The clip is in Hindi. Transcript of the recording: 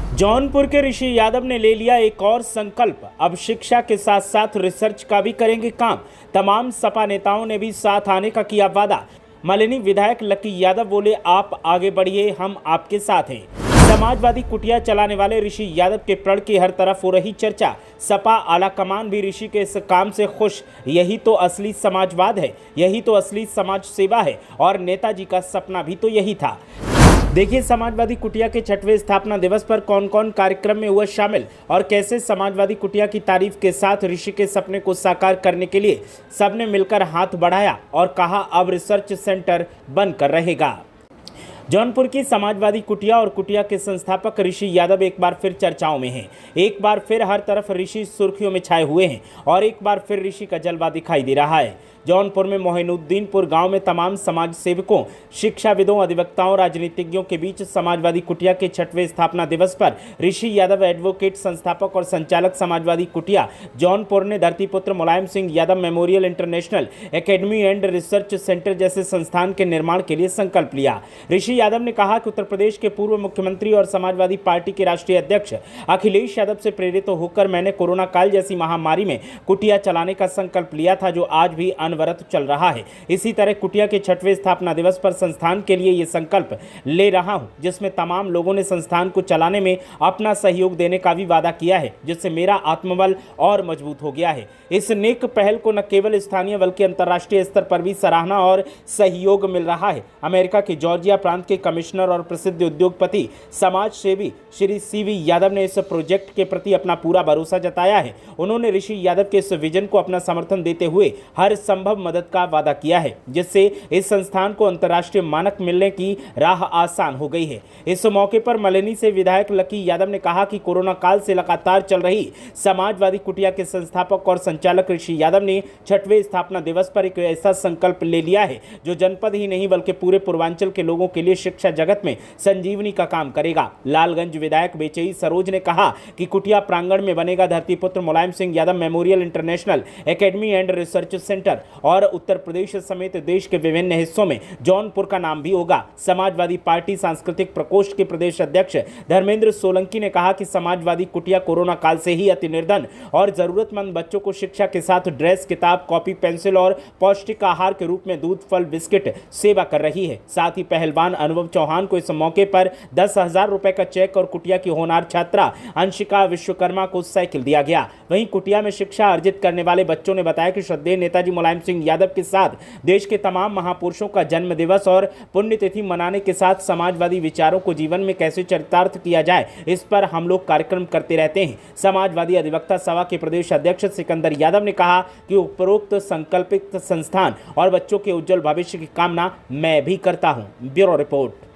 जौनपुर के ऋषि यादव ने ले लिया एक और संकल्प। अब शिक्षा के साथ साथ रिसर्च का भी करेंगे काम। तमाम सपा नेताओं ने भी साथ आने का किया वादा। मलिनी विधायक लकी यादव बोले, आप आगे बढ़िए, हम आपके साथ हैं। समाजवादी कुटिया चलाने वाले ऋषि यादव के प्रण की हर तरफ हो रही चर्चा। सपा आला कमान भी ऋषि के इस काम से खुश। यही तो असली समाजवाद है, यही तो असली समाज सेवा है, और नेताजी का सपना भी तो यही था। देखिए, समाजवादी कुटिया के 6वें स्थापना दिवस पर कौन कौन कार्यक्रम में हुआ शामिल और कैसे समाजवादी कुटिया की तारीफ के साथ ऋषि के सपने को साकार करने के लिए सबने मिलकर हाथ बढ़ाया और कहा, अब रिसर्च सेंटर बनकर रहेगा। जौनपुर की समाजवादी कुटिया और कुटिया के संस्थापक ऋषि यादव एक बार फिर चर्चाओं में हैं। एक बार फिर हर तरफ ऋषि सुर्खियों में छाए हुए हैं और एक बार फिर ऋषि का जलवा दिखाई दे रहा है। जौनपुर में मोहिनुद्दीनपुर गांव में तमाम समाज सेवकों, शिक्षाविदों, अधिवक्ताओं, राजनीतिज्ञों के बीच समाजवादी कुटिया के 6वें स्थापना दिवस पर ऋषि यादव एडवोकेट, संस्थापक और संचालक समाजवादी कुटिया जौनपुर ने धरतीपुत्र Mulayam Singh Yadav memorial international academy and research centre जैसे संस्थान के निर्माण के लिए संकल्प लिया। ऋषि यादव ने कहा कि उत्तर प्रदेश के पूर्व मुख्यमंत्री और समाजवादी पार्टी के राष्ट्रीय अध्यक्ष अखिलेश यादव से प्रेरित होकर मैंने कोरोना काल जैसी महामारी में कुटिया चलाने का संकल्प लिया था, जो आज भी अनवरत चल रहा है। इसी तरह कुटिया के 6वें स्थापना दिवस पर संस्थान के लिए ये संकल्प ले रहा हूं, जिसमें तमाम लोगों ने संस्थान को चलाने में अपना सहयोग देने का भी वादा किया है, जिससे मेरा आत्मबल और मजबूत हो गया है। इस नेक पहल को न केवल स्थानीय बल्कि अंतर्राष्ट्रीय स्तर पर भी सराहना और सहयोग मिल रहा है। अमेरिका के जॉर्जिया प्रांत के कमिश्नर और प्रसिद्ध उद्योगपति समाज सेवी श्री सीवी यादव ने इस प्रोजेक्ट के प्रति अपना पूरा भरोसा जताया है। उन्होंने ऋषि यादव के इस विजन को अपना समर्थन देते हुए हर संभव मदद का वादा किया है, जिससे इस संस्थान को अंतर्राष्ट्रीय मानक मिलने की राह आसान हो गई है। इस मौके पर मलिनी से विधायक लकी यादव ने कहा कि कोरोना काल से लगातार चल रही समाजवादी कुटिया के संस्थापक और संचालक ऋषि यादव ने 6वें स्थापना दिवस पर एक ऐसा संकल्प ले लिया है जो जनपद ही नहीं बल्कि पूरे पूर्वांचल के लोगों के लिए शिक्षा जगत में संजीवनी का काम करेगा। लालगंज विधायक बेचई सरोज ने कहा कि कुटिया प्रांगण में बनेगा धरतीपुत्र Mulayam Singh Yadav memorial international academy and research centre और उत्तर प्रदेश समेत देश के विभिन्न हिस्सों में जौनपुर का नाम भी होगा। समाजवादी पार्टी सांस्कृतिक प्रकोष्ठ के प्रदेश अध्यक्ष धर्मेंद्र सोलंकी ने कहा कि समाजवादी कुटिया कोरोना काल से ही अति निर्धन और जरूरतमंद बच्चों को शिक्षा के साथ ड्रेस, किताब, कॉपी, पेंसिल और पौष्टिक आहार के रूप में दूध, फल, बिस्किट सेवा कर रही है। साथ ही पहलवान अनुभव चौहान को इस मौके पर 10,000 रुपए का चेक और कुटिया की होनहार छात्रा अंशिका विश्वकर्मा को साइकिल दिया गया। वहीं कुटिया में शिक्षा अर्जित करने वाले बच्चों ने बताया कि श्रद्धेय नेताजी मुलायम सिंह यादव के साथ देश के तमाम महापुरुषों का जन्म दिवस और पुण्यतिथि मनाने के साथ समाजवादी विचारों को जीवन में कैसे चरितार्थ किया जाए, इस पर हम लोग कार्यक्रम करते रहते हैं। समाजवादी अधिवक्ता सभा के प्रदेश अध्यक्ष सिकंदर यादव ने कहा कि उपरोक्त संकल्पित संस्थान और बच्चों के उज्जवल भविष्य की कामना मैं भी करता हूं। Bureau report.